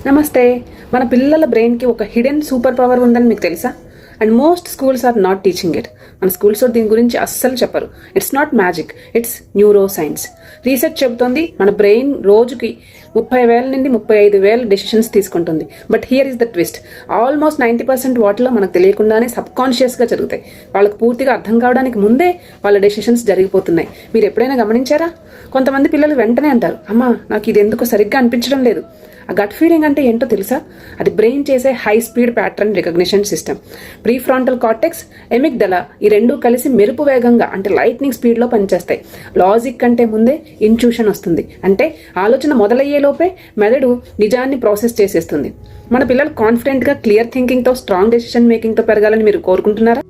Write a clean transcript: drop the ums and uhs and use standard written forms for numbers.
నమస్తే. మన పిల్లల బ్రెయిన్కి ఒక హిడెన్ సూపర్ పవర్ ఉందని మీకు తెలుసా? And most schools are not teaching it. మన స్కూల్స్లో దీని గురించి అస్సలు చెప్పరు. It's not magic, it's neuroscience. Research చెబుతోంది మన బ్రెయిన్ రోజుకి 30,000 నుండి 35,000 డెసిషన్స్ తీసుకుంటుంది. But here is the twist. Almost 90% వాటిలో మనకు తెలియకుండానే సబ్కాన్షియస్గా జరుగుతాయి. వాళ్ళకు పూర్తిగా అర్థం కావడానికి ముందే వాళ్ళ డెసిషన్స్ జరిగిపోతున్నాయి. మీరు ఎప్పుడైనా గమనించారా? కొంతమంది పిల్లలు వెంటనే అంటారు, అమ్మా నాకు ఇది ఎందుకో సరిగ్గా అనిపించడం లేదు. ఆ గట్ ఫీలింగ్ అంటే ఏంటో తెలుసా? అది బ్రెయిన్ చేసే high speed pattern recognition system. Prefrontal cortex, amygdala ఈ రెండూ కలిసి మెరుపు వేగంగా అంటే లైట్నింగ్ స్పీడ్లో పనిచేస్తాయి. లాజిక్ కంటే ముందే ఇంట్యూషన్ వస్తుంది. అంటే ఆలోచన మొదలయ్యేలోపే మెదడు నిజాన్ని ప్రాసెస్ చేసేస్తుంది. మన పిల్లలు కాన్ఫిడెంట్గా క్లియర్ థింకింగ్తో స్ట్రాంగ్ డెసిషన్ మేకింగ్తో పెరగాలని మీరు కోరుకుంటున్నారా?